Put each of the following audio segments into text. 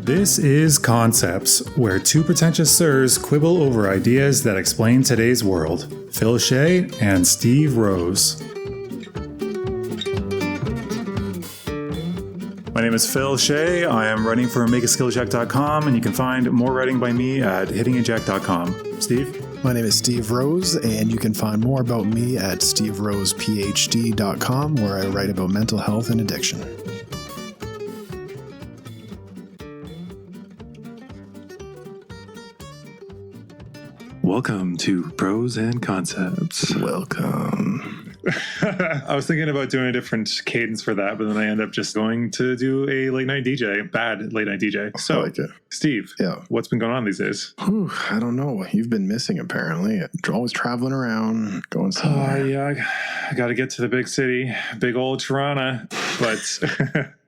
This is Concepts, where two pretentious sirs quibble over ideas that explain today's world. Phil Shea and Steve Rose. My name is Phil Shea. I am writing for makeaskillcheck.com, and you can find more writing by me at hittingeject.com. Steve? My name is Steve Rose, and you can find more about me at steverosephd.com, where I write about mental health and addiction. Welcome to Pros and Concepts. Welcome. I was thinking about doing a different cadence for that, but then I end up just going to do a late night DJ, bad late night DJ. So, I like it. Steve, what's been going on these days? I don't know. You've been missing, apparently. You're always traveling around, going somewhere. Yeah, I got to get to the big city, big old Toronto. But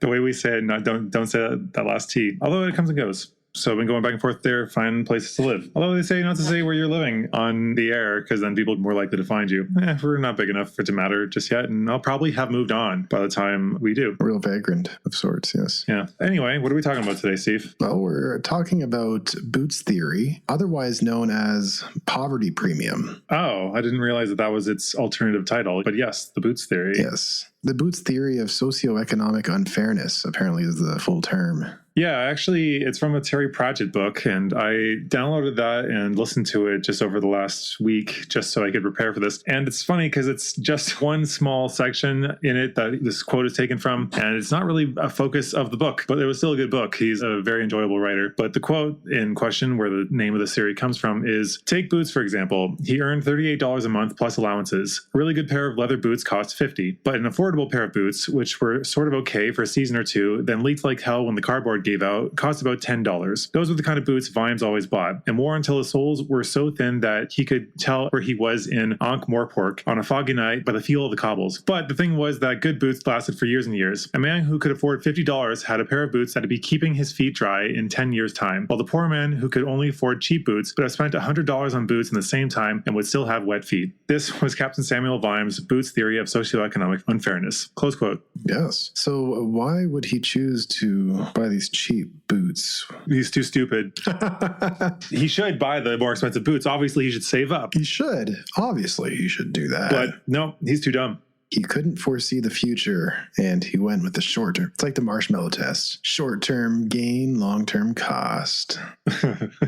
the way we say it, don't say that last T, although it comes and goes. So I've been going back and forth there, finding places to live. Although they say not to say where you're living on the air, because then people are more likely to find you. We're not big enough for it to matter just yet, and I'll probably have moved on by the time we do. A real vagrant of sorts, yes. Yeah. Anyway, what are we talking about today, Steve? Well, we're talking about Boots theory, otherwise known as poverty premium. Oh, I didn't realize that was its alternative title. But yes, the Boots theory. Yes. The Boots theory of socioeconomic unfairness apparently is the full term. Yeah, actually, it's from a Terry Pratchett book, and I downloaded that and listened to it just over the last week just so I could prepare for this. And it's funny because it's just one small section in it that this quote is taken from, and it's not really a focus of the book, but it was still a good book. He's a very enjoyable writer. But the quote in question, where the name of the series comes from, is, take Boots, for example. He earned $38 a month plus allowances. A really good pair of leather boots cost $50, but an affordable pair of boots, which were sort of okay for a season or two, then leaked like hell when the cardboard gave out, cost about $10. Those were the kind of boots Vimes always bought, and wore until the soles were so thin that he could tell where he was in Ankh-Morpork on a foggy night by the feel of the cobbles. But the thing was that good boots lasted for years and years. A man who could afford $50 had a pair of boots that would be keeping his feet dry in 10 years' time, while the poor man who could only afford cheap boots would have spent $100 on boots in the same time and would still have wet feet. This was Captain Samuel Vimes' Boots theory of socioeconomic unfairness. Close quote. Yes. So why would he choose to buy these cheap boots? He's too stupid. He should buy the more expensive boots. Obviously, he should save up. He should. Obviously, he should do that. But no, he's too dumb. He couldn't foresee the future, and he went with the short term. It's like the marshmallow test. Short-term gain, long-term cost.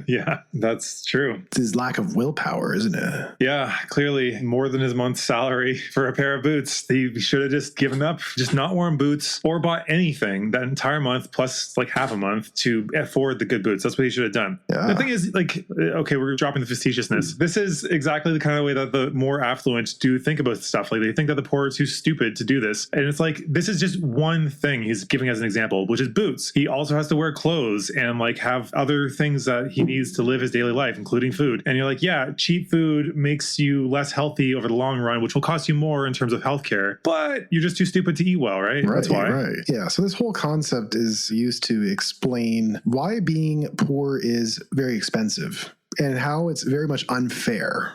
Yeah, that's true. It's his lack of willpower, isn't it? Yeah, clearly more than his month's salary for a pair of boots. He should have just given up, just not worn boots or bought anything that entire month plus like half a month to afford the good boots. That's what he should have done. Yeah. The thing is, like, okay, we're dropping the facetiousness. This is exactly the kind of way that the more affluent do think about stuff. Like, they think that the poor too stupid to do this, and it's like, this is just one thing he's giving as an example, which is boots. He also has to wear clothes and like have other things that he needs to live his daily life, including food. And you're like, yeah, cheap food makes you less healthy over the long run, which will cost you more in terms of healthcare, but you're just too stupid to eat well, right? That's why. Right. Yeah. So this whole concept is used to explain why being poor is very expensive, and how it's very much unfair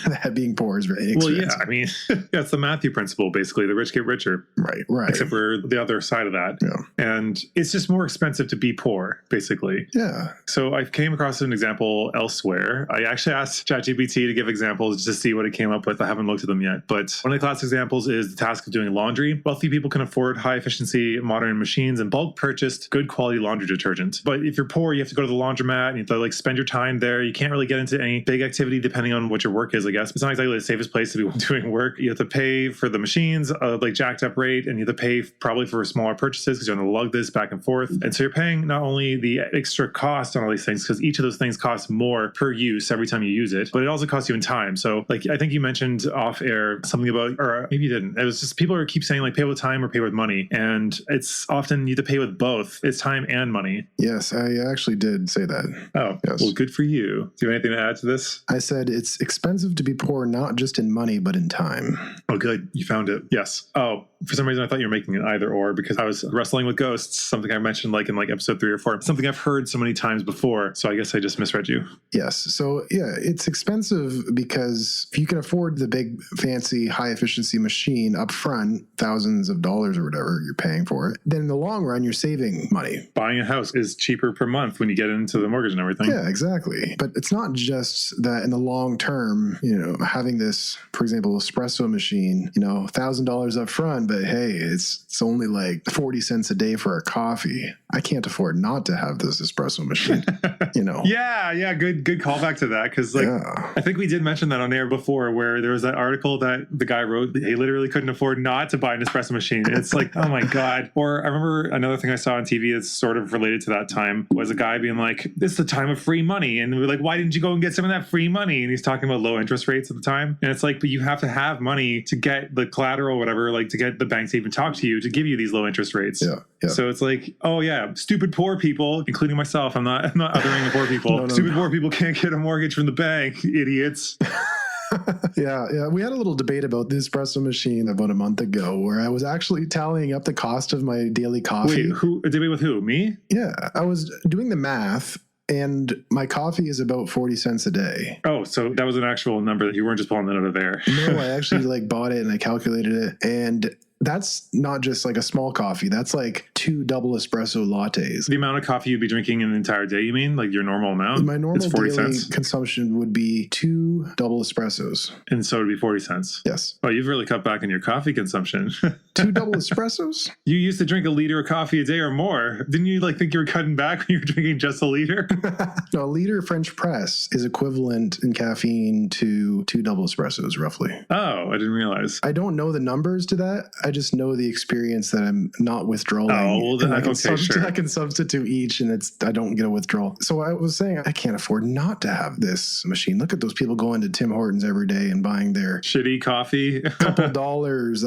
that being poor is very expensive. Well, yeah, I mean, it's the Matthew principle, basically. The rich get richer. Right. Except for the other side of that. Yeah. And it's just more expensive to be poor, basically. Yeah. So I came across an example elsewhere. I actually asked ChatGPT to give examples just to see what it came up with. I haven't looked at them yet. But one of the classic examples is the task of doing laundry. Wealthy people can afford high-efficiency modern machines and bulk-purchased good-quality laundry detergent. But if you're poor, you have to go to the laundromat and you have to like spend your time there. You can't really get into any big activity depending on what your work is, I guess. It's not exactly the safest place to be doing work. You have to pay for the machines, like jacked up rate, and you have to pay probably for smaller purchases because you're going to lug this back and forth. And so you're paying not only the extra cost on all these things, because each of those things costs more per use every time you use it, but it also costs you in time. So like, I think you mentioned off air something about, or maybe you didn't. It was just people keep saying like pay with time or pay with money. And it's often you have to pay with both. It's time and money. Yes, I actually did say that. Oh, yes. Well, good for you. you. Do you have anything to add to this? I said it's expensive to be poor, not just in money, but in time. Oh, good. You found it. Yes. Oh, for some reason I thought you were making an either or because I was wrestling with ghosts, something I mentioned like in like episode 3 or 4, something I've heard so many times before. So I guess I just misread you. Yes. So yeah, it's expensive because if you can afford the big, fancy, high efficiency machine up front, thousands of dollars or whatever you're paying for it, then in the long run, you're saving money. Buying a house is cheaper per month when you get into the mortgage and everything. Yeah, exactly. But it's not just that in the long term, having this, for example, espresso machine, $1,000 up front, but hey, it's only like 40 cents a day for a coffee. I can't afford not to have this espresso machine, Yeah, good callback to that because I think we did mention that on air before where there was that article that the guy wrote, he literally couldn't afford not to buy an espresso machine. It's like, oh my God. Or I remember another thing I saw on TV that's sort of related to that time was a guy being like, this is the time of free money. And we're like, why didn't you go and get some of that free money? And he's talking about low interest rates at the time. And it's like, but you have to have money to get the collateral, whatever, like to get the bank to even talk to you to give you these low interest rates. Yeah. So it's like, oh yeah, stupid poor people, including myself. I'm not othering the poor people. No. Stupid poor people can't get a mortgage from the bank, idiots. Yeah. We had a little debate about the espresso machine about a month ago where I was actually tallying up the cost of my daily coffee. Wait, a debate with who? Me? Yeah. I was doing the math. And my coffee is about 40 cents a day. Oh, so that was an actual number that you weren't just pulling that out of there. No, I actually bought it and I calculated it. And that's not just like a small coffee. That's like 2 double espresso lattes. The amount of coffee you'd be drinking in an entire day, you mean? Like your normal amount? My normal it's 40 daily cents. consumption would be 2 double espressos. And so it'd be 40 cents. Yes. Oh, you've really cut back on your coffee consumption. 2 double espressos? You used to drink a liter of coffee a day or more. Didn't you think you were cutting back when you were drinking just a liter? No, a liter French press is equivalent in caffeine to 2 double espressos, roughly. Oh, I didn't realize. I don't know the numbers to that. I just know the experience that I'm not withdrawing. Oh, well, then I can sure. I can substitute each and I don't get a withdrawal. So I was saying I can't afford not to have this machine. Look at those people going to Tim Hortons every day and buying their shitty coffee. couple dollars.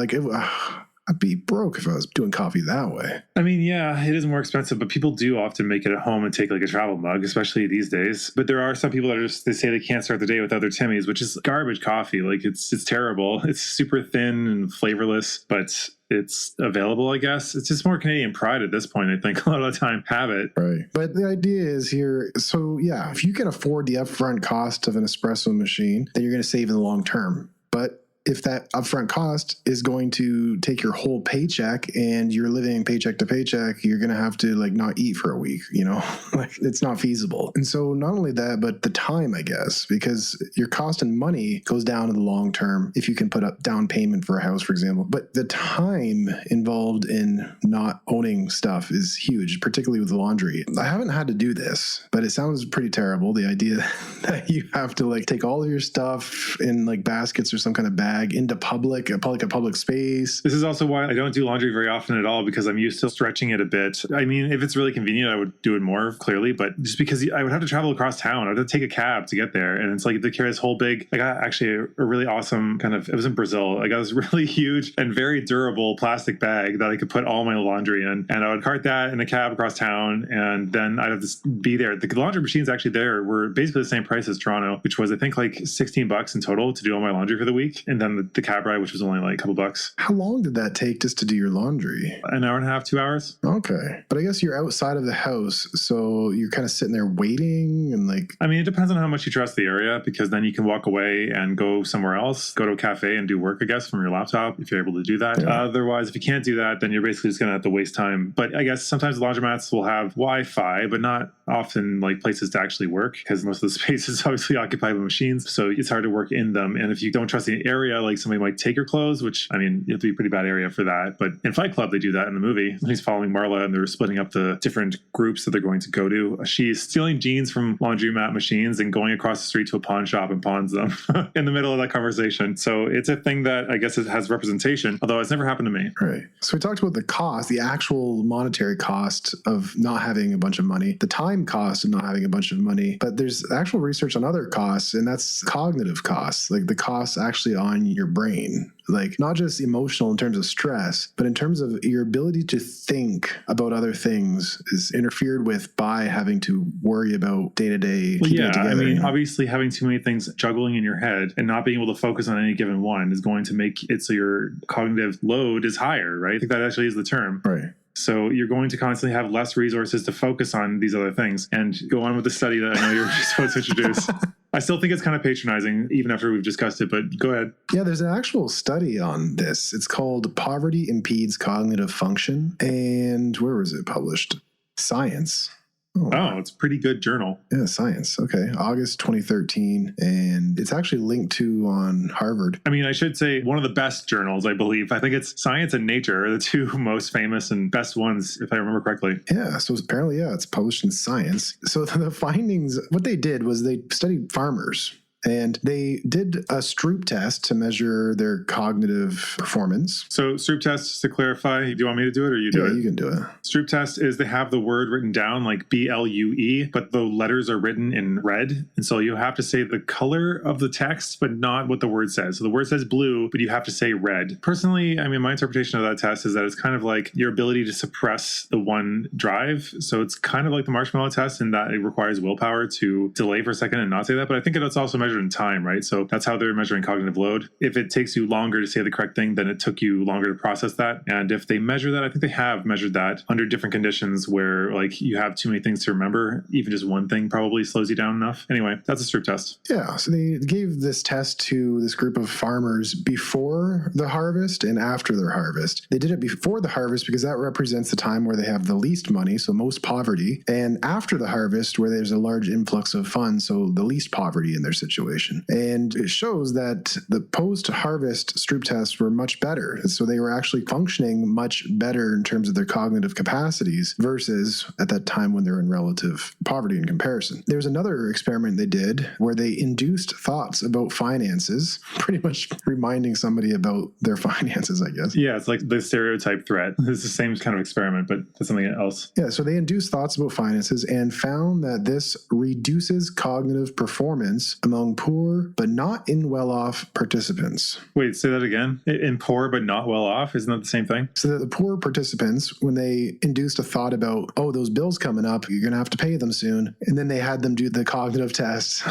I'd be broke if I was doing coffee that way. I mean, yeah, it is more expensive, but people do often make it at home and take a travel mug, especially these days. But there are some people that they say they can't start the day without their Timmy's, which is garbage coffee. It's terrible. It's super thin and flavorless, but it's available, I guess. It's just more Canadian pride at this point, I think. A lot of the time have it. Right. But the idea is here, so yeah, if you can afford the upfront cost of an espresso machine, then you're going to save in the long term. But if that upfront cost is going to take your whole paycheck and you're living paycheck to paycheck, you're going to have to not eat for a week, it's not feasible. And so not only that, but the time, I guess, because your cost in money goes down in the long term if you can put up down payment for a house, for example. But the time involved in not owning stuff is huge, particularly with laundry. I haven't had to do this, but it sounds pretty terrible. The idea that you have to take all of your stuff in baskets or some kind of bag into a public space. This is also why I don't do laundry very often at all, because I'm used to stretching it a bit. I mean, if it's really convenient, I would do it more, clearly, but just because I would have to travel across town, I would have to take a cab to get there. And it's to carry this whole big, I got actually a really awesome it was in Brazil. I got this really huge and very durable plastic bag that I could put all my laundry in. And I would cart that in a cab across town. And then I'd have to be there. The laundry machines actually there were basically the same price as Toronto, which was, I think, $16 in total to do all my laundry for the week. And then the cab ride, which was only a couple bucks. How long did that take just to do your laundry? An hour and a half, 2 hours. Okay. But I guess you're outside of the house, so you're kind of sitting there waiting and I mean, it depends on how much you trust the area, because then you can walk away and go somewhere else, go to a cafe and do work, I guess, from your laptop, if you're able to do that. Yeah. Otherwise, if you can't do that, then you're basically just going to have to waste time. But I guess sometimes laundromats will have Wi-Fi, but not often places to actually work, because most of the space is obviously occupied by machines. So it's hard to work in them. And if you don't trust the area, somebody might take your clothes, which, I mean, you have to be a pretty bad area for that. But in Fight Club, they do that in the movie. He's following Marla and they're splitting up the different groups that they're going to go to. She's stealing jeans from laundromat machines and going across the street to a pawn shop and pawns them in the middle of that conversation. So it's a thing that I guess it has representation, although it's never happened to me. Right. So we talked about the cost, the actual monetary cost of not having a bunch of money, the time cost of not having a bunch of money. But there's actual research on other costs, and that's cognitive costs, the costs actually on on your brain. Like, not just emotional in terms of stress, but in terms of your ability to think about other things is interfered with by having to worry about day-to-day keeping it together. I mean, obviously having too many things juggling in your head and not being able to focus on any given one is going to make it so your cognitive load is higher, right? I think that actually is the term. Right. So you're going to constantly have less resources to focus on these other things. And go on with the study that I know you're supposed to introduce. I still think it's kind of patronizing, even after we've discussed it, but go ahead. Yeah, there's an actual study on this. It's called Poverty Impedes Cognitive Function. And where was it published? Science. Oh, it's a pretty good journal. Yeah, Science. Okay. August 2013. And it's actually linked to on Harvard. I mean, I should say one of the best journals, I believe. I think it's Science and Nature are the two most famous and best ones, if I remember correctly. Yeah. So apparently, it's published in Science. So the findings, what they did was they studied farmers. And they did a Stroop test to measure their cognitive performance. So Stroop test, just to clarify, do you want me to do it or you do it? Yeah, you can do it. Stroop test is they have the word written down like BLUE, but the letters are written in red. And so you have to say the color of the text, but not what the word says. So the word says blue, but you have to say red. Personally, I mean, my interpretation of that test is that it's kind of like your ability to suppress the one drive. So it's kind of like the marshmallow test in that it requires willpower to delay for a second and not say that. But I think it's also measured in time, right? So that's how they're measuring cognitive load. If it takes you longer to say the correct thing, then it took you longer to process that. And if they measure that, I think they have measured that under different conditions where like you have too many things to remember. Even just one thing probably slows you down enough. Anyway, that's a Stroop test. Yeah. So they gave this test to this group of farmers before the harvest and after their harvest. They did it before the harvest because that represents the time where they have the least money, so most poverty, and after the harvest where there's a large influx of funds, so the least poverty in their situation. And it shows that the post-harvest Stroop tests were much better. So they were actually functioning much better in terms of their cognitive capacities versus at that time when they were in relative poverty in comparison. There's another experiment they did where they induced thoughts about finances, pretty much reminding somebody about their finances, I guess. Yeah, it's like the stereotype threat. It's the same kind of experiment, but that's something else. Yeah, so they induced thoughts about finances and found that this reduces cognitive performance among poor but not in well-off participants. Wait, say that again? In poor but not well-off? Isn't that the same thing? So that the poor participants, when they induced a thought about, oh, those bills coming up, you're going to have to pay them soon, and then they had them do the cognitive test.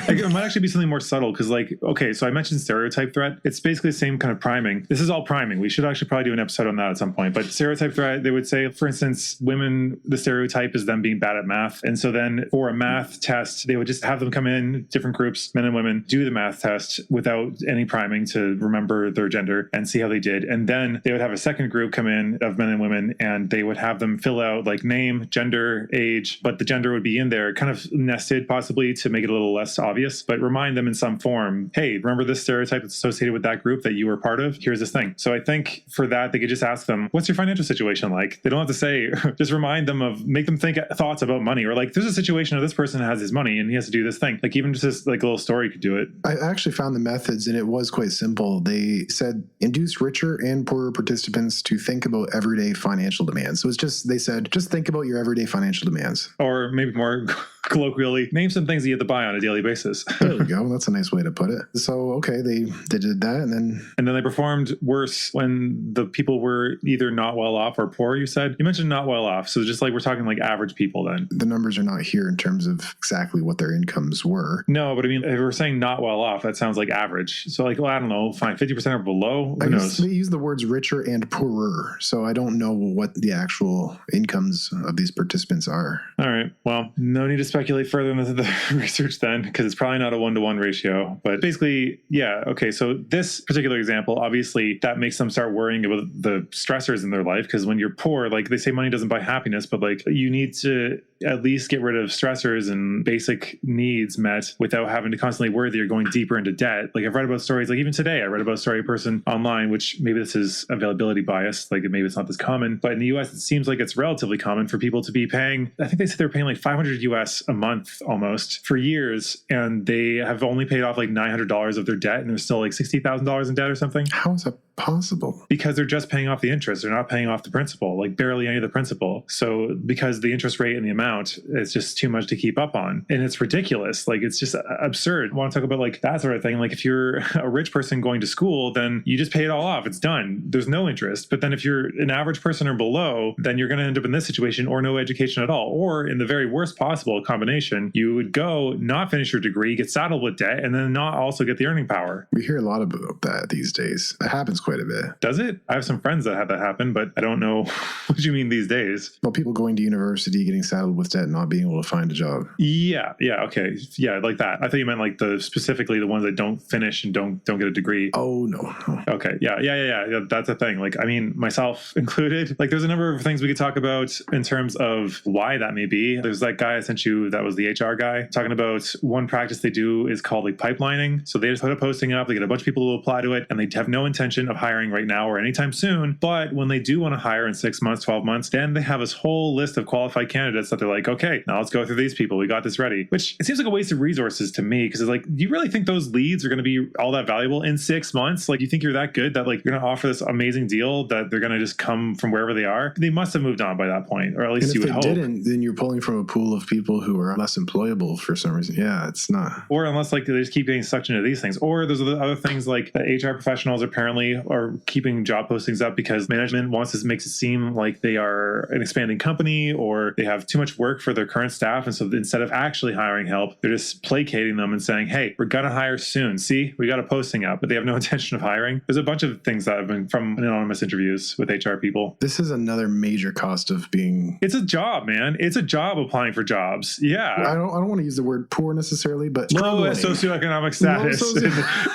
It might actually be something more subtle because, like, okay, so I mentioned stereotype threat. It's basically the same kind of priming. This is all priming. We should actually probably do an episode on that at some point. But stereotype threat, they would say, for instance, women, the stereotype is them being bad at math. And so then for a math test, they would just have them come in, different groups, men and women, do the math test without any priming to remember their gender and see how they did. And then they would have a second group come in of men and women, and they would have them fill out like name, gender, age, but the gender would be in there kind of nested possibly to make it a little less obvious, but remind them in some form, hey, remember this stereotype that's associated with that group that you were part of? Here's this thing. So I think for that, they could just ask them, what's your financial situation like? They don't have to say, just remind them of, make them think thoughts about money, or like, there's a situation of this person has his money and he has to do this thing. Like even just this like little story could do it. I actually found the methods and it was quite simple. They said induce richer and poorer participants to think about everyday financial demands. So it's just, they said, just think about your everyday financial demands. Or maybe more colloquially, name some things that you have to buy on a daily basis. There we go. That's a nice way to put it. So, okay, they did that and then they performed worse when the people were either not well off or poor, you said? You mentioned not well off. So just like we're talking like average people then. The numbers are not here in terms of exactly what their incomes were. No, but I mean, if we're saying not well off, that sounds like average. So like, well, I don't know, fine, 50% or below? Who knows? They use the words richer and poorer. So I don't know what the actual incomes of these participants are. All right. Well, no need to speculate further into the research then, because it's probably not a 1-to-1 ratio. But basically, yeah, okay. So this particular example, obviously, that makes them start worrying about the stressors in their life. Because when you're poor, like they say money doesn't buy happiness, but like you need to at least get rid of stressors and basic needs met without having to constantly worry that you're going deeper into debt. Like I've read about stories, like even today, I read about a story of a person online, which maybe this is availability bias, like maybe it's not this common, but in the US, it seems like it's relatively common for people to be paying, I think they said they're paying like $500 US a month almost for years. And they have only paid off like $900 of their debt and they're still like $60,000 in debt or something. How is that possible? Because they're just paying off the interest. They're not paying off the principal, like barely any of the principal. So because the interest rate and the amount amount, it's just too much to keep up on. And it's ridiculous. Like, it's just absurd. I want to talk about like that sort of thing. Like, if you're a rich person going to school, then you just pay it all off. It's done. There's no interest. But then if you're an average person or below, then you're going to end up in this situation, or no education at all. Or in the very worst possible combination, you would go not finish your degree, get saddled with debt, and then not also get the earning power. We hear a lot about that these days. It happens quite a bit. Does it? I have some friends that had that happen, but I don't know what you mean these days. Well, people going to university, getting saddled with debt, and not being able to find a job. Yeah, okay. Yeah, like that. I thought you meant like specifically the ones that don't finish and don't get a degree. Oh, no. Okay. Yeah. That's a thing. Like, I mean, myself included, like there's a number of things we could talk about in terms of why that may be. There's that guy I sent you that was the HR guy talking about one practice they do is called like pipelining. So they just put a posting up, they get a bunch of people to apply to it, and they have no intention of hiring right now or anytime soon. But when they do want to hire in 6 months, 12 months, then they have this whole list of qualified candidates that they're like, okay, now let's go through these people. We got this ready, which it seems like a waste of resources to me, because it's like, do you really think those leads are going to be all that valuable in 6 months? Like, you think you're that good that like you're going to offer this amazing deal that they're going to just come from wherever they are? They must have moved on by that point, or at least you would hope. If they didn't, then you're pulling from a pool of people who are less employable for some reason. Yeah, it's not. Or unless like they just keep getting sucked into these things. Or there's other things like that HR professionals apparently are keeping job postings up because management makes it seem like they are an expanding company, or they have too much work for their current staff. And so instead of actually hiring help, they're just placating them and saying, hey, we're going to hire soon. See, we got a posting up, but they have no intention of hiring. There's a bunch of things that have been from anonymous interviews with HR people. This is another major cost of being... It's a job, man. It's a job applying for jobs. Yeah. I don't want to use the word poor necessarily, but low socioeconomic status.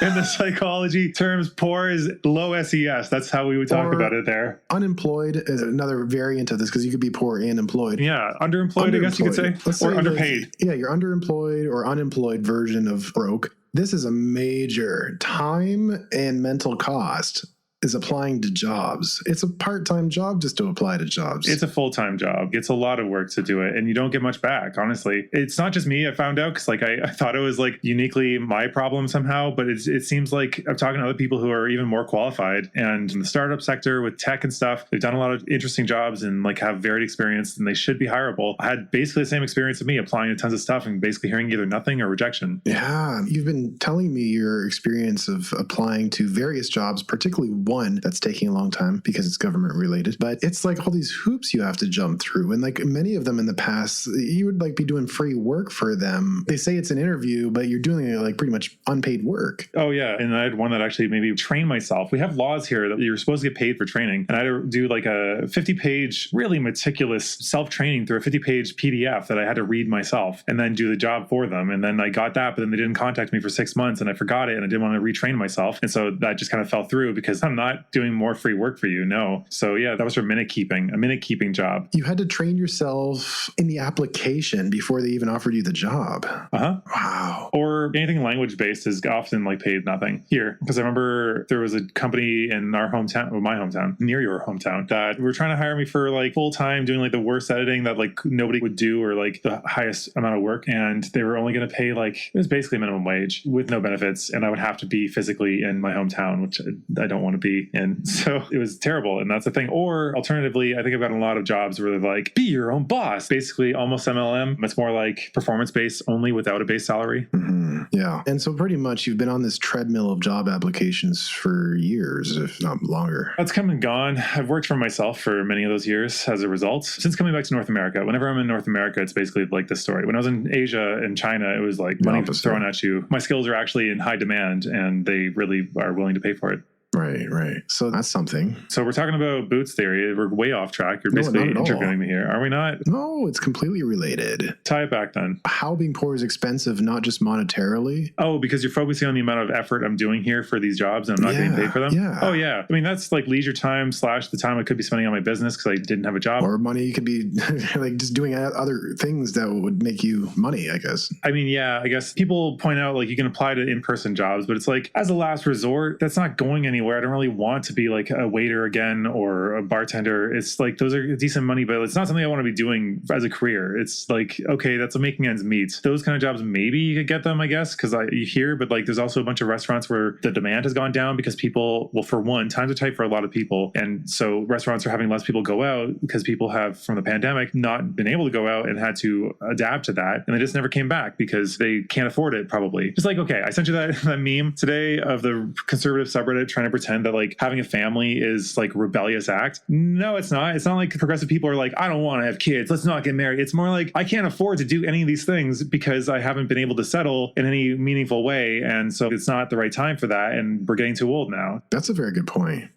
In the psychology terms, poor is low SES. That's how we would talk about it there. Unemployed is another variant of this, because you could be poor and employed. Yeah, underemployed, I guess you could say. Or underpaid. Yeah, you're underemployed or unemployed version of broke. This is a major time and mental cost is applying to jobs. It's a part-time job just to apply to jobs. It's a full-time job. It's a lot of work to do it, and you don't get much back, honestly. It's not just me, I found out, because like I thought it was like uniquely my problem somehow, but it seems like I'm talking to other people who are even more qualified, and in the startup sector with tech and stuff, they've done a lot of interesting jobs and like have varied experience, and they should be hireable. I had basically the same experience of me applying to tons of stuff and basically hearing either nothing or rejection. Yeah, you've been telling me your experience of applying to various jobs, particularly one that's taking a long time because it's government related, but it's like all these hoops you have to jump through, and like many of them in the past you would like be doing free work for them. They say it's an interview, but you're doing like pretty much unpaid work. Oh yeah, and I had one that actually made me train myself. We have laws here that you're supposed to get paid for training, and I had to do like a 50-page really meticulous self-training through a 50-page PDF that I had to read myself and then do the job for them. And then I got that, but then they didn't contact me for 6 months, and I forgot it, and I didn't want to retrain myself, and so that just kind of fell through because I'm not doing more free work for you. No. So yeah, that was for a minute keeping job. You had to train yourself in the application before they even offered you the job. Wow. Or anything language based is often like paid nothing here. Because I remember there was a company in our hometown, well, my hometown, near your hometown, that were trying to hire me for like full time doing like the worst editing that like nobody would do, or like the highest amount of work. And they were only going to pay like, it was basically minimum wage with no benefits. And I would have to be physically in my hometown, which I don't want to be in. So it was terrible. And that's the thing. Or alternatively, I think I've gotten a lot of jobs where they're like, be your own boss, basically almost MLM. It's more like performance based only without a base salary. Mm-hmm. Yeah. And so pretty much you've been on this treadmill of job applications for years, if not longer. That's come and gone. I've worked for myself for many of those years as a result. Since coming back to North America, whenever I'm in North America, it's basically like this story. When I was in Asia and China, it was like money thrown at you. My skills are actually in high demand, and they really are willing to pay for it. Right. So that's something. So we're talking about boots theory. We're way off track. You're basically interviewing me here. Are we not? No, it's completely related. Tie it back then. How being poor is expensive, not just monetarily. Oh, because you're focusing on the amount of effort I'm doing here for these jobs and I'm not getting paid for them? Yeah. Oh, yeah. I mean, that's like leisure time / the time I could be spending on my business because I didn't have a job. Or money you could be like just doing other things that would make you money, I guess. I mean, yeah, I guess people point out like you can apply to in-person jobs, but it's like as a last resort, that's not going anywhere where I don't really want to be like a waiter again or a bartender. It's like those are decent money, but it's not something I want to be doing as a career. It's like, okay, that's making ends meet. Those kind of jobs, maybe you could get them, I guess, because you hear, but like there's also a bunch of restaurants where the demand has gone down because people, well, for one, times are tight for a lot of people. And so restaurants are having less people go out because people have, from the pandemic, not been able to go out and had to adapt to that. And they just never came back because they can't afford it, probably. Just like, okay, I sent you that meme today of the conservative subreddit trying to pretend that like having a family is like rebellious act. No, it's not. It's not like progressive people are like, I don't want to have kids, let's not get married. It's more like, I can't afford to do any of these things because I haven't been able to settle in any meaningful way. And so it's not the right time for that. And we're getting too old now. That's a very good point.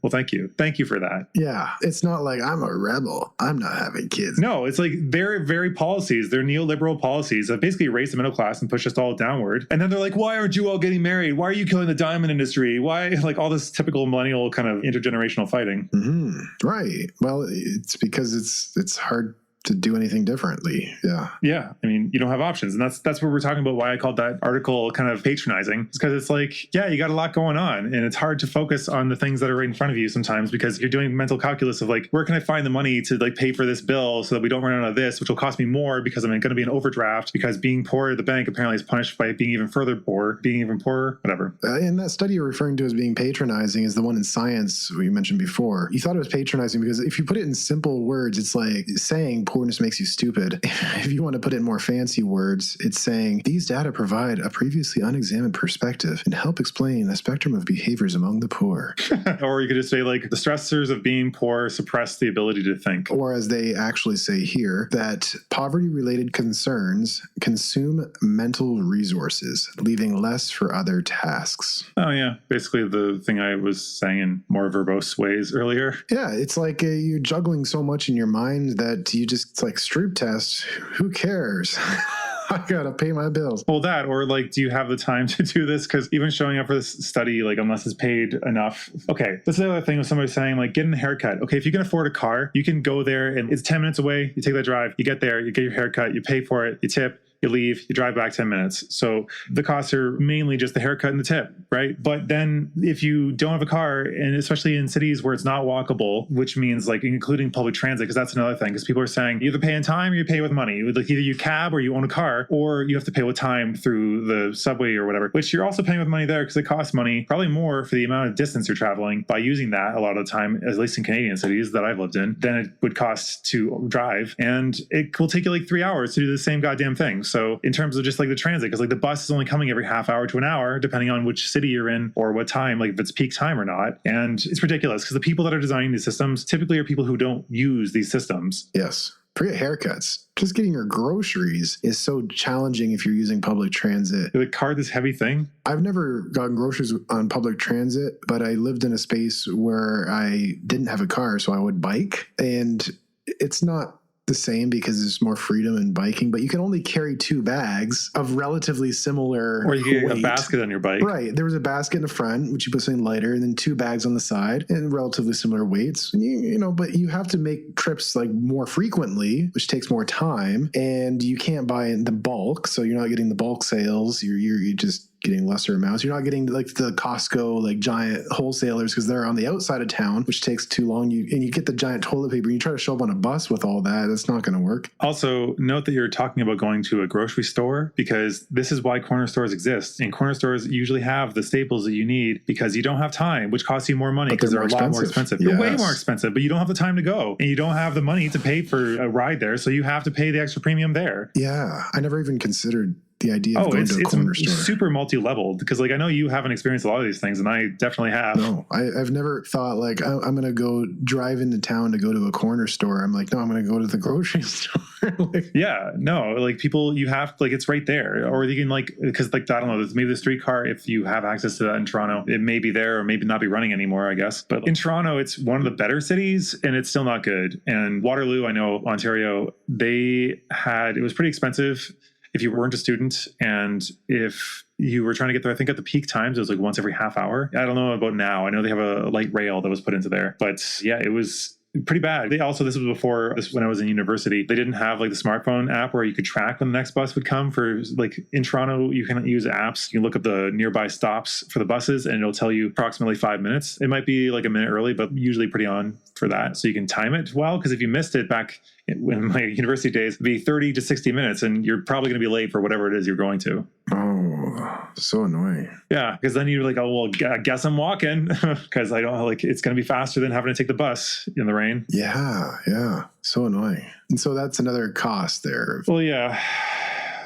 Well, thank you. Thank you for that. Yeah. It's not like I'm a rebel, I'm not having kids. No, it's like their very policies, their neoliberal policies that basically raise the middle class and push us all downward. And then they're like, why aren't you all getting married? Why are you killing the diamond industry? Why, like all this typical millennial kind of intergenerational fighting. Mm-hmm. Right. Well, it's because it's hard to do anything differently. Yeah. Yeah. I mean, you don't have options. And that's what we're talking about, why I called that article kind of patronizing. It's because it's like, yeah, you got a lot going on and it's hard to focus on the things that are right in front of you sometimes because you're doing mental calculus of like, where can I find the money to like pay for this bill so that we don't run out of this, which will cost me more because I'm going to be an overdraft because being poor at the bank apparently is punished by being even further poor, being even poorer, whatever. And that study you're referring to as being patronizing is the one in science we mentioned before. You thought it was patronizing because if you put it in simple words, it's like saying poorness makes you stupid. If you want to put it in more fancy words, it's saying these data provide a previously unexamined perspective and help explain a spectrum of behaviors among the poor. Or you could just say like the stressors of being poor suppress the ability to think. Or as they actually say here, that poverty-related concerns consume mental resources, leaving less for other tasks. Oh yeah, basically the thing I was saying in more verbose ways earlier. Yeah, it's like you're juggling so much in your mind that you just, it's like Stroop test. Who cares? I gotta pay my bills. Well, that, or like, do you have the time to do this? Because even showing up for this study, like, unless it's paid enough. Okay, that's the other thing with somebody saying, like, getting a haircut. Okay, if you can afford a car, you can go there and it's 10 minutes away. You take that drive, you get there, you get your haircut, you pay for it, you tip. You leave, you drive back 10 minutes. So the costs are mainly just the haircut and the tip, right? But then if you don't have a car, and especially in cities where it's not walkable, which means like including public transit, because that's another thing, because people are saying you either pay in time or you pay with money. Like either you cab or you own a car, or you have to pay with time through the subway or whatever, which you're also paying with money there because it costs money, probably more for the amount of distance you're traveling by using that a lot of the time, at least in Canadian cities that I've lived in, than it would cost to drive. And it will take you like 3 hours to do the same goddamn thing. So in terms of just like the transit, because like the bus is only coming every half hour to an hour, depending on which city you're in or what time, like if it's peak time or not. And it's ridiculous because the people that are designing these systems typically are people who don't use these systems. Yes. Forget haircuts. Just getting your groceries is so challenging if you're using public transit. The car, this heavy thing. I've never gotten groceries on public transit, but I lived in a space where I didn't have a car, so I would bike. And it's not the same because there's more freedom in biking, but you can only carry 2 bags of relatively similar or you get weight. a basket on your bike. Right. There was a basket in the front, which you put something lighter, and then 2 bags on the side and relatively similar weights. And you know, but you have to make trips like more frequently, which takes more time, and you can't buy in the bulk. So you're not getting the bulk sales. You're just getting lesser amounts. You're not getting like the Costco, like giant wholesalers because they're on the outside of town, which takes too long. You get the giant toilet paper and you try to show up on a bus with all that. That's not going to work. Also, note that you're talking about going to a grocery store because this is why corner stores exist. And corner stores usually have the staples that you need because you don't have time, which costs you more money because they're a lot more expensive. They're way more expensive, but you don't have the time to go and you don't have the money to pay for a ride there. So you have to pay the extra premium there. Yeah. I never even considered the idea of going to a corner store. It's super multi-leveled because like I know you haven't experienced a lot of these things and I definitely have. No, I've never thought like I'm going to go drive into town to go to a corner store. I'm like, no, I'm going to go to the grocery store. Like, yeah, no, like people, you have like it's right there, or you can like because like I don't know, maybe the streetcar if you have access to that in Toronto, it may be there or maybe not be running anymore, I guess. But in Toronto, it's one of the better cities and it's still not good. And Waterloo, I know Ontario, it was pretty expensive if you weren't a student, and if you were trying to get there, I think at the peak times, it was like once every half hour. I don't know about now. I know they have a light rail that was put into there, but yeah, it was pretty bad. This was before this, when I was in university, they didn't have like the smartphone app where you could track when the next bus would come. For like in Toronto, you can use apps. You can look up the nearby stops for the buses and it'll tell you approximately 5 minutes. It might be like a minute early, but usually pretty on for that. So you can time it well, because if you missed it back in my university days, it'd be 30 to 60 minutes and you're probably going to be late for whatever it is you're going to. Oh, so annoying. Yeah, because then you're like, oh, well, I guess I'm walking because I don't like it's going to be faster than having to take the bus in the rain. Yeah. So annoying. And so that's another cost there. Well, yeah.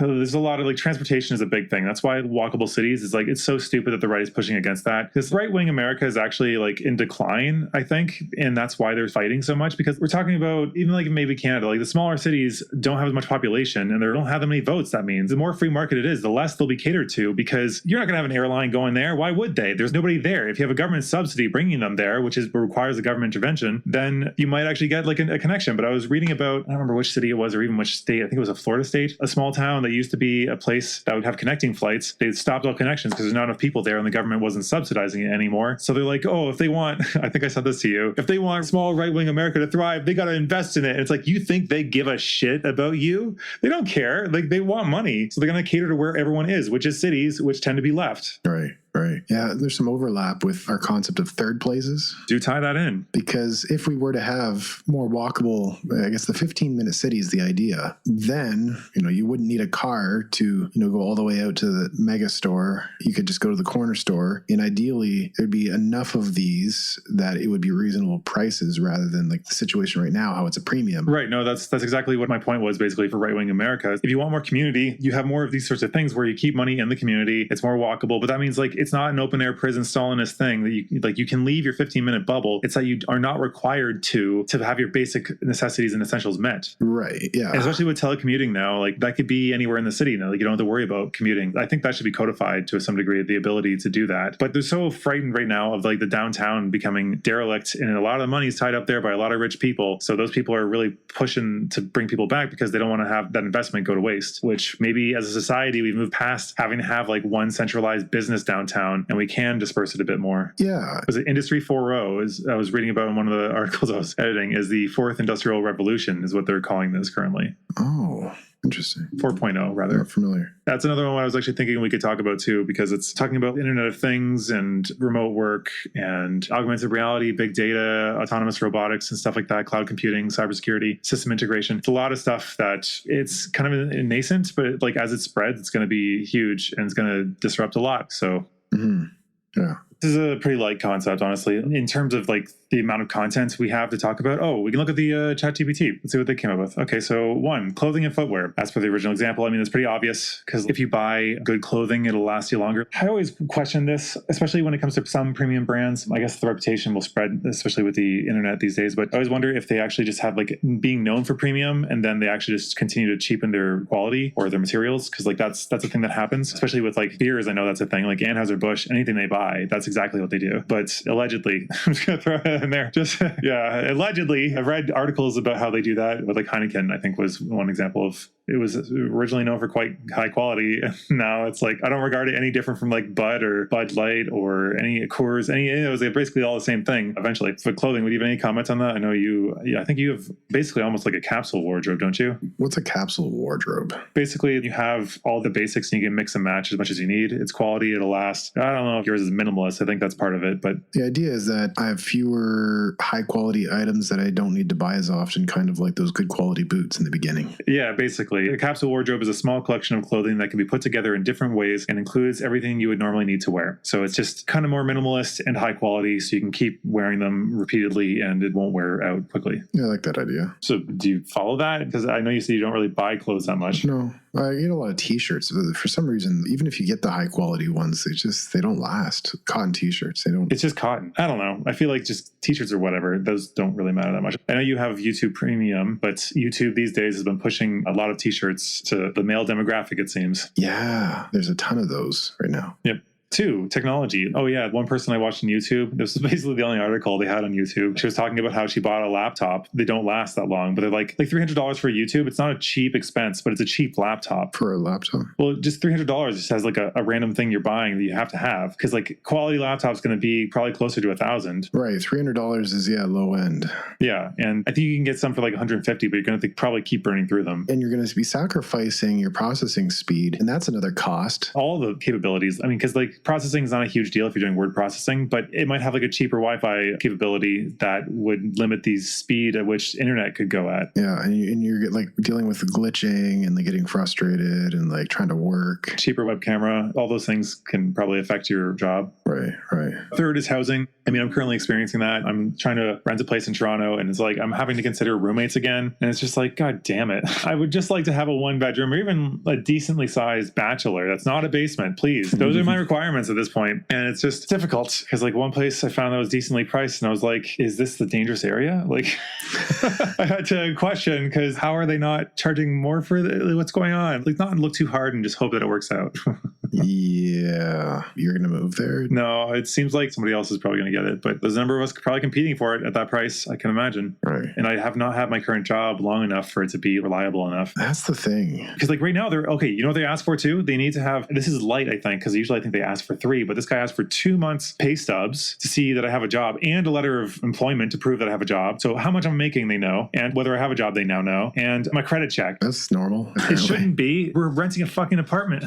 There's a lot of like transportation is a big thing. That's why walkable cities is like, it's so stupid that the right is pushing against that, because right-wing America is actually like in decline, I think. And that's why they're fighting so much, because we're talking about even like maybe Canada, like the smaller cities don't have as much population and they don't have that many votes. That means the more free market it is, the less they'll be catered to, because you're not going to have an airline going there. Why would they? There's nobody there. If you have a government subsidy bringing them there, which requires a government intervention, then you might actually get like a connection. But I was reading about, I don't remember which city it was or even which state. I think it was a Florida state, a small town that used to be a place that would have connecting flights. They stopped all connections because there's not enough people there and the government wasn't subsidizing it anymore. So they're like, oh, if they want, I think I said this to you, if they want small right-wing America to thrive, they got to invest in it. And it's like, you think they give a shit about you? They don't care. Like, they want money. So they're going to cater to where everyone is, which is cities, which tend to be left. Right. Yeah, there's some overlap with our concept of third places. Do tie that in. Because if we were to have more walkable, I guess the 15-minute city is the idea, then, you wouldn't need a car to, go all the way out to the mega store. You could just go to the corner store. And ideally, there'd be enough of these that it would be reasonable prices rather than like the situation right now, how it's a premium. Right. No, that's exactly what my point was basically for right-wing America. If you want more community, you have more of these sorts of things where you keep money in the community. It's more walkable, but that means like it's not an open air prison Stalinist thing that you can leave your 15-minute bubble. It's that you are not required to have your basic necessities and essentials met. Right. Yeah. And especially with telecommuting now, like that could be anywhere in the city now. Like you don't have to worry about commuting. I think that should be codified to some degree, the ability to do that. But they're so frightened right now of like the downtown becoming derelict, and a lot of the money is tied up there by a lot of rich people. So those people are really pushing to bring people back because they don't want to have that investment go to waste, which maybe as a society, we've moved past having to have like one centralized business downtown, and we can disperse it a bit more. Yeah. Was it Industry 4.0? I was reading about in one of the articles I was editing, is the fourth industrial revolution is what they're calling this currently. Oh, interesting. 4.0 rather. Not familiar. That's another one I was actually thinking we could talk about too, because it's talking about Internet of Things and remote work and augmented reality, big data, autonomous robotics and stuff like that, cloud computing, cybersecurity, system integration. It's a lot of stuff that it's kind of nascent, but like as it spreads, it's going to be huge and it's going to disrupt a lot. So yeah. This is a pretty light concept, honestly, in terms of like the amount of content we have to talk about. Oh, we can look at the ChatGPT. Let's see what they came up with. Okay, so 1, clothing and footwear. As per the original example, I mean, it's pretty obvious because if you buy good clothing, it'll last you longer. I always question this, especially when it comes to some premium brands. I guess the reputation will spread, especially with the internet these days. But I always wonder if they actually just have like being known for premium and then they actually just continue to cheapen their quality or their materials. Because like that's a thing that happens, especially with like beers. I know that's a thing. Like Anheuser-Busch, anything they buy, that's exactly what they do. But allegedly, I'm just going to throw it in there. Just, yeah, allegedly, I've read articles about how they do that. But like Heineken, I think, was one example of it was originally known for quite high quality. And now it's like, I don't regard it any different from like Bud or Bud Light or any Coors, it was like basically all the same thing eventually. For clothing, would you have any comments on that? I know I think you have basically almost like a capsule wardrobe, don't you? What's a capsule wardrobe? Basically, you have all the basics and you can mix and match as much as you need. It's quality, it'll last. I don't know if yours is minimalist. I think that's part of it, but the idea is that I have fewer high quality items that I don't need to buy as often, kind of like those good quality boots in the beginning. Yeah, basically. A capsule wardrobe is a small collection of clothing that can be put together in different ways and includes everything you would normally need to wear. So it's just kind of more minimalist and high quality, so you can keep wearing them repeatedly and it won't wear out quickly. Yeah, I like that idea. So do you follow that? Because I know you said you don't really buy clothes that much. No. I get a lot of t-shirts. For some reason, even if you get the high quality ones, they don't last. Cotton t-shirts, It's just cotton. I don't know. I feel like just t-shirts or whatever, those don't really matter that much. I know you have YouTube Premium, but YouTube these days has been pushing a lot of t-shirts to the male demographic, it seems. Yeah, there's a ton of those right now. Yep. Two, technology. Oh yeah, one person I watched on YouTube, this was basically the only article they had on YouTube. She was talking about how she bought a laptop. They don't last that long, but they're like $300 for YouTube. It's not a cheap expense, but it's a cheap laptop. For a laptop? Well, just $300 just has like a random thing you're buying that you have to have, because like quality laptop's going to be probably closer to $1,000. Right, $300 is low end. Yeah, and I think you can get some for like $150, but you're going to probably keep burning through them. And you're going to be sacrificing your processing speed, and that's another cost. All the capabilities. I mean, because like processing is not a huge deal if you're doing word processing, but it might have like a cheaper Wi-Fi capability that would limit the speed at which internet could go at. Yeah, and you're like dealing with the glitching and like getting frustrated and like trying to work. Cheaper web camera, all those things can probably affect your job. Right. Third is housing. I mean, I'm currently experiencing that. I'm trying to rent a place in Toronto, and it's like I'm having to consider roommates again. And it's just like, God damn it. I would just like to have a 1-bedroom or even a decently sized bachelor. That's not a basement, please. Those are my requirements at this point. And it's just difficult because like one place I found that was decently priced, and I was like, is this the dangerous area? Like I had to question, because how are they not charging more for what's going on? Like not look too hard and just hope that it works out. Yeah. You're going to move there? No, it seems like somebody else is probably going to get it, but there's a number of us probably competing for it at that price, I can imagine. Right. And I have not had my current job long enough for it to be reliable enough. That's the thing. Because like right now they're okay. You know what they ask for too? They need to have, this is light, I think, because usually I think they ask for 3, but this guy asked for 2 months pay stubs to see that I have a job and a letter of employment to prove that I have a job. So how much I'm making, they know. And whether I have a job, they now know. And my credit check. That's normal. Apparently. It shouldn't be. We're renting a fucking apartment.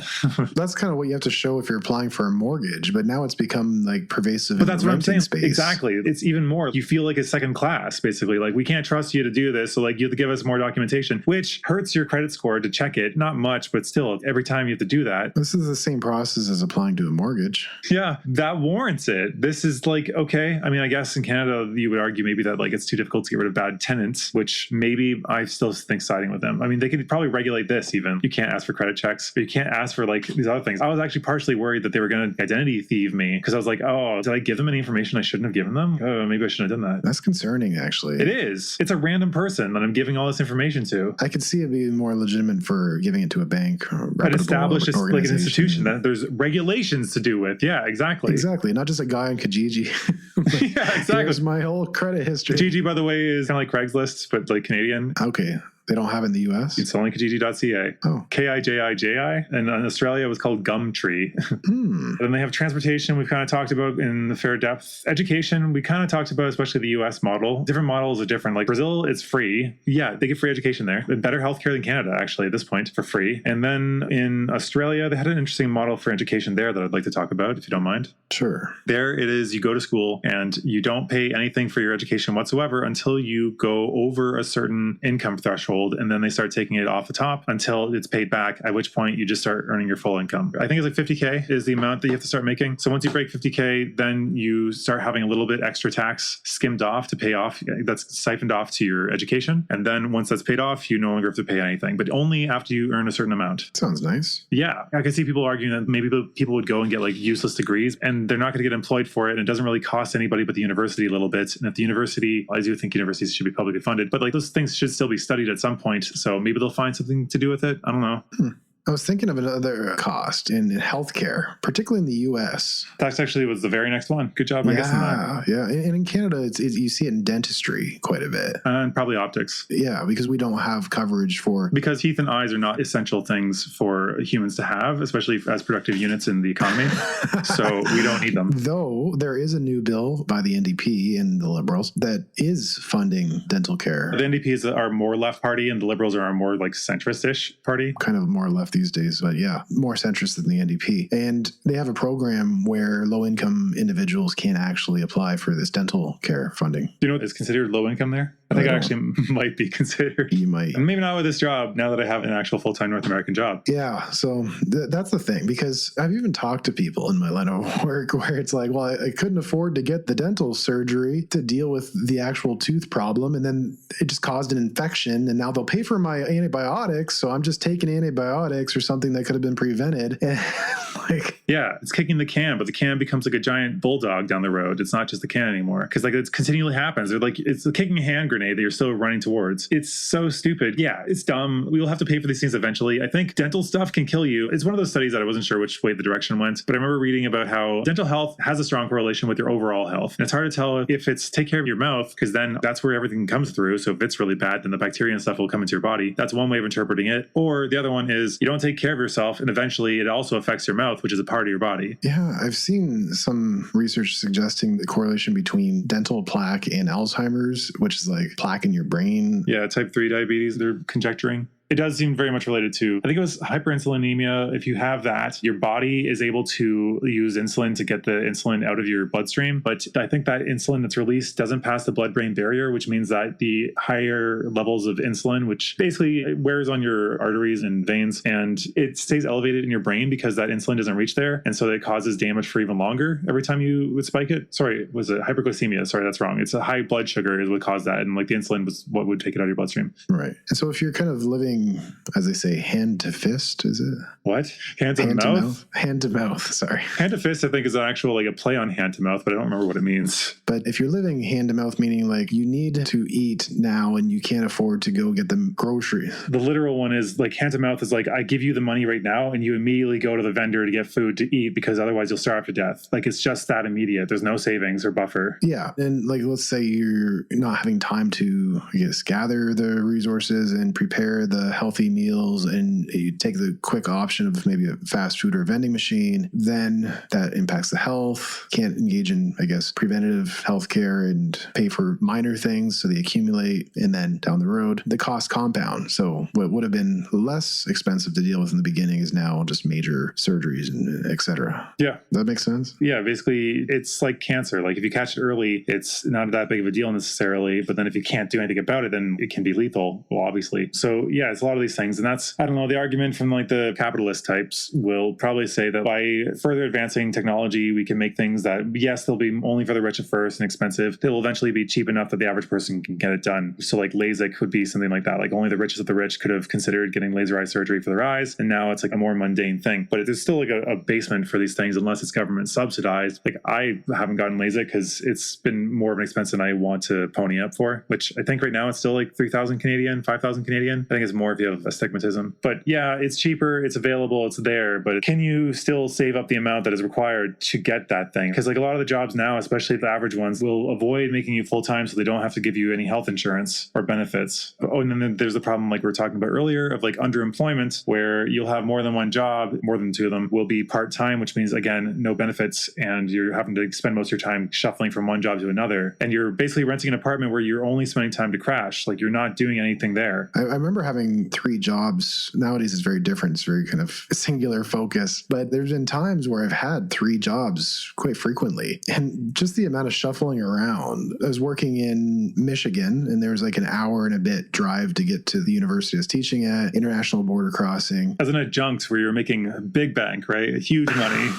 That's kind of what you have to show if you're applying for a mortgage, but now it's become like pervasive. But that's what I'm saying. Space. Exactly. It's even more. You feel like it's second class, basically. Like, we can't trust you to do this. So like you have to give us more documentation, which hurts your credit score to check it. Not much, but still, every time you have to do that. This is the same process as applying to a mortgage. Yeah, that warrants it. This is like, okay. I mean, I guess in Canada, you would argue maybe that like it's too difficult to get rid of bad tenants, which maybe I still think siding with them. I mean, they could probably regulate this even. You can't ask for credit checks, but you can't ask for like these other things. I was actually partially worried that they were going to identity thieve me, because I was like, oh, did I give them any information I shouldn't have given them? Oh, maybe I shouldn't have done that. That's concerning, actually. It is. It's a random person that I'm giving all this information to. I could see it being more legitimate for giving it to a bank or an established like an institution that there's regulations to do with. Yeah, exactly. Exactly. Not just a guy on Kijiji. Like, yeah, exactly. Here's my whole credit history. Kijiji, by the way, is kind of like Craigslist, but like Canadian. Okay. They don't have it in the US? It's only Kijiji.ca. Oh. Kijiji. And in Australia, it was called Gumtree. And then they have transportation, we've kind of talked about in the fair depth. Education, we kind of talked about, especially the US model. Different models are different. Like Brazil, it's free. Yeah, they get free education there. Better healthcare than Canada, actually, at this point, for free. And then in Australia, they had an interesting model for education there that I'd like to talk about, if you don't mind. Sure. There it is. You go to school and you don't pay anything for your education whatsoever until you go over a certain income threshold. And then they start taking it off the top until it's paid back, at which point you just start earning your full income. I think it's like $50K is the amount that you have to start making. So once you break $50K, then you start having a little bit extra tax skimmed off to pay off. That's siphoned off to your education. And then once that's paid off, you no longer have to pay anything, but only after you earn a certain amount. Sounds nice. Yeah. I can see people arguing that maybe people would go and get like useless degrees and they're not going to get employed for it. And it doesn't really cost anybody but the university a little bit. And if the university, I do think universities should be publicly funded, but like those things should still be studied at some point. So maybe they'll find something to do with it. I don't know. I was thinking of another cost in healthcare, particularly in the U.S. That actually was the very next one. Good job, I guess. Yeah. And in Canada, you see it in dentistry quite a bit. And probably optics. Yeah, because we don't have coverage for... Because teeth and eyes are not essential things for humans to have, especially as productive units in the economy. So we don't need them. Though there is a new bill by the NDP and the Liberals that is funding dental care. The NDP are more left party and the Liberals are a more like centrist-ish party. Kind of more left these days, but yeah, more centrist than the NDP. And they have a program where low-income individuals can actually apply for this dental care funding. Do you know what is considered low income there? I think I actually might be considered. You might. And maybe not with this job, now that I have an actual full-time North American job. Yeah, so that's the thing, because I've even talked to people in my line of work where it's like, well, I couldn't afford to get the dental surgery to deal with the actual tooth problem, and then it just caused an infection, and now they'll pay for my antibiotics, so I'm just taking antibiotics or something that could have been prevented. And like, yeah, it's kicking the can, but the can becomes like a giant bulldog down the road. It's not just the can anymore because like it continually happens. They're like, it's a kicking a hand grenade that you're still running towards. It's so stupid. Yeah, it's dumb. We will have to pay for these things eventually. I think dental stuff can kill you. It's one of those studies that I wasn't sure which way the direction went, but I remember reading about how dental health has a strong correlation with your overall health. And it's hard to tell if it's take care of your mouth, because then that's where everything comes through. So if it's really bad, then the bacteria and stuff will come into your body. That's one way of interpreting it. Or the other one is you don't take care of yourself, and eventually it also affects your mouth, which is a part of your body. Yeah, I've seen some research suggesting the correlation between dental plaque and Alzheimer's, which is like plaque in your brain. Yeah, type 3 diabetes, they're conjecturing. It does seem very much related to, I think it was hyperinsulinemia. If you have that, your body is able to use insulin to get the insulin out of your bloodstream. But I think that insulin that's released doesn't pass the blood-brain barrier, which means that the higher levels of insulin, which basically wears on your arteries and veins, and it stays elevated in your brain because that insulin doesn't reach there. And so it causes damage for even longer every time you would spike it. Sorry, was it hyperglycemia? Sorry, that's wrong. It's a high blood sugar is what caused that. And like the insulin was what would take it out of your bloodstream. Right. And so if you're kind of living, as they say, hand to fist, is it? What? Hand to mouth? Hand to mouth, sorry. Hand to fist, I think, is an actual, like a play on hand to mouth, but I don't remember what it means. But if you're living hand to mouth, meaning like you need to eat now and you can't afford to go get the groceries. The literal one is like hand to mouth is like, I give you the money right now and you immediately go to the vendor to get food to eat because otherwise you'll starve to death. Like it's just that immediate. There's no savings or buffer. Yeah. And like, let's say you're not having time to, I guess, gather the resources and prepare the healthy meals, and you take the quick option of maybe a fast food or a vending machine, then that impacts the health. Can't engage in, I guess, preventative healthcare and pay for minor things so they accumulate, and then down the road the costs compound. So what would have been less expensive to deal with in the beginning is now just major surgeries and et cetera. Yeah. Does that make sense? Yeah, basically it's like cancer. Like if you catch it early, it's not that big of a deal necessarily, but then if you can't do anything about it, then it can be lethal, well, obviously. So yeah, it's a lot of these things. And that's, I don't know, the argument from like the capitalist types will probably say that by further advancing technology, we can make things that, yes, they'll be only for the rich at first and expensive. They will eventually be cheap enough that the average person can get it done. So like LASIK could be something like that. Like only the richest of the rich could have considered getting laser eye surgery for their eyes. And now it's like a more mundane thing. But there's still like a basement for these things unless it's government subsidized. Like I haven't gotten LASIK because it's been more of an expense than I want to pony up for, which I think right now it's still like 3,000 Canadian, 5,000 Canadian. I think it's more if you have astigmatism. But yeah, it's cheaper, it's available, it's there. But can you still save up the amount that is required to get that thing? Because like a lot of the jobs now, especially the average ones, will avoid making you full-time so they don't have to give you any health insurance or benefits. Oh, and then there's the problem like we were talking about earlier of like underemployment, where you'll have more than one job, more than two of them will be part-time, which means, again, no benefits, and you're having to spend most of your time shuffling from one job to another. And you're basically renting an apartment where you're only spending time to crash. Like you're not doing anything there. I remember having 3 jobs. Nowadays it's very different. It's very kind of singular focus. But there's been times where I've had 3 jobs quite frequently. And just the amount of shuffling around. I was working in Michigan, and there was like an hour and a bit drive to get to the university I was teaching at, international border crossing. As an adjunct where you're making a big bank, right? Huge money.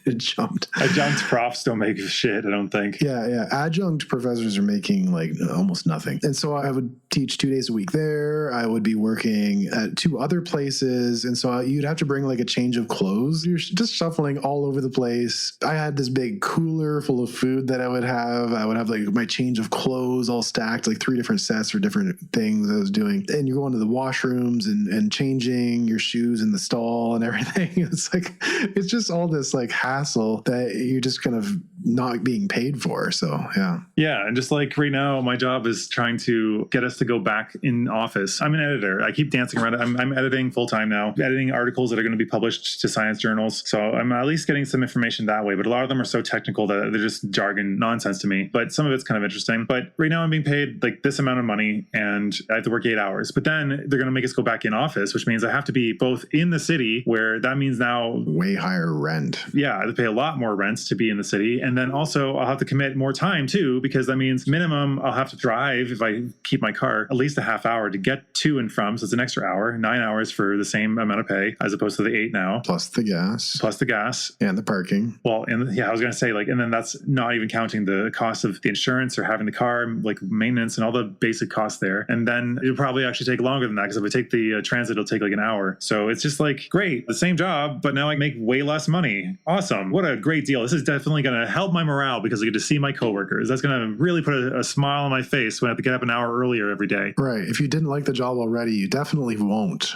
Adjunct profs don't make shit, I don't think. Yeah. Adjunct professors are making like almost nothing. And so I would teach 2 days a week there. I would be working at 2 other places. And so you'd have to bring like a change of clothes. You're just shuffling all over the place. I had this big cooler full of food that I would have. I would have like my change of clothes all stacked, like 3 different sets for different things I was doing. And you're going to the washrooms and changing your shoes in the stall and everything. It's like, it's just all this like hassle that you're just kind of not being paid for. So yeah. And just like right now, my job is trying to get us to go back in office. I'm an editor. I keep dancing around it. I'm editing full time now, editing articles that are going to be published to science journals. So I'm at least getting some information that way. But a lot of them are so technical that they're just jargon nonsense to me. But some of it's kind of interesting. But right now I'm being paid like this amount of money and I have to work 8 hours. But then they're going to make us go back in office, which means I have to be both in the city, where that means now way higher rent. Yeah, have to pay a lot more rents to be in the city. And then also I'll have to commit more time too, because that means minimum I'll have to drive, if I keep my car, at least a half hour to get to and from. So it's an extra hour, 9 hours for the same amount of pay as opposed to the 8 now. Plus the gas. And the parking. Well, and yeah, I was going to say, like, and then that's not even counting the cost of the insurance or having the car, like maintenance and all the basic costs there. And then it'll probably actually take longer than that, because if I take the transit, it'll take like an hour. So it's just like, great, the same job, but now I make way less money. Awesome. What a great deal. This is definitely going to help my morale because I get to see my coworkers. That's going to really put a smile on my face when I have to get up an hour earlier every day. Right. If you didn't like the job already, you definitely won't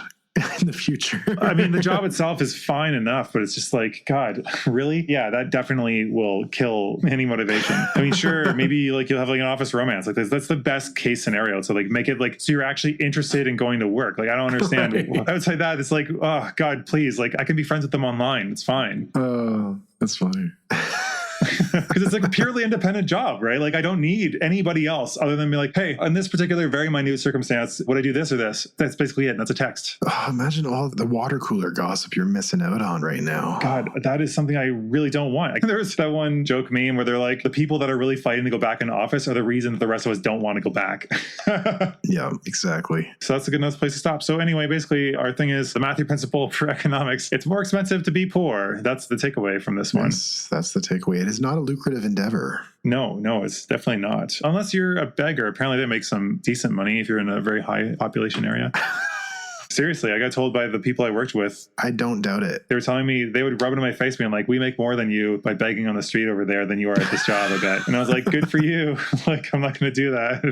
in the future. I mean, the job itself is fine enough, but it's just like, God, really? Yeah, that definitely will kill any motivation. I mean, sure, maybe like you'll have like an office romance like this. That's the best case scenario. So like make it like, so you're actually interested in going to work. Like, I don't understand. Right. Outside that, it's like, oh God, please. Like, I can be friends with them online. It's fine. Oh, that's funny. Because it's like a purely independent job, right? Like, I don't need anybody else other than be like, hey, in this particular very minute circumstance, would I do this or this? That's basically it. And that's a text. Oh, imagine all the water cooler gossip you're missing out on right now. God, that is something I really don't want. There's that one joke meme where they're like, the people that are really fighting to go back into office are the reason that the rest of us don't want to go back. Yeah, exactly. So that's a good enough place to stop. So anyway, basically our thing is the Matthew principle for economics. It's more expensive to be poor. That's the takeaway from this one. Yes, that's the takeaway. It is not a lucrative endeavor. No, it's definitely not. Unless you're a beggar. Apparently they make some decent money if you're in a very high population area. Seriously, I got told by the people I worked with. I don't doubt it. They were telling me, they would rub it in my face being like, we make more than you by begging on the street over there than you are at this job, I bet. And I was like, good for you. Like, I'm not going to do that.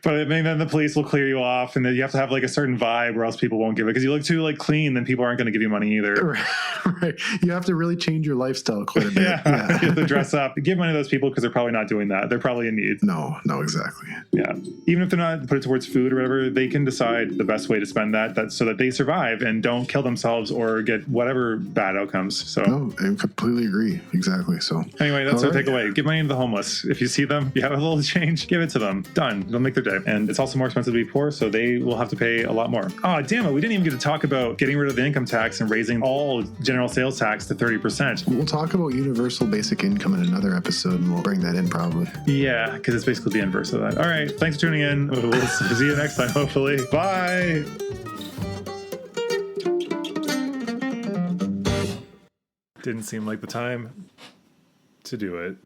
But maybe then the police will clear you off, and then you have to have like a certain vibe or else people won't give it, because you look too like clean, then people aren't going to give you money either. Right. You have to really change your lifestyle quite a bit. Yeah. You have to dress up. Give money to those people because they're probably not doing that. They're probably in need. No, exactly. Yeah. Even if they're not put it towards food or whatever, they can decide the best way to spend that so that they survive and don't kill themselves or get whatever bad outcomes. So no, I completely agree. Exactly. So anyway, that's our takeaway. Give money to the homeless. If you see them, you have a little change, give it to them. Done. It'll make their day. And it's also more expensive to be poor, so they will have to pay a lot more. Oh, damn it. We didn't even get to talk about getting rid of the income tax and raising all general sales tax to 30%. We'll talk about universal basic income in another episode, and we'll bring that in probably. Yeah, because it's basically the inverse of that. All right. Thanks for tuning in. We'll see you next time, hopefully. Bye. Didn't seem like the time to do it.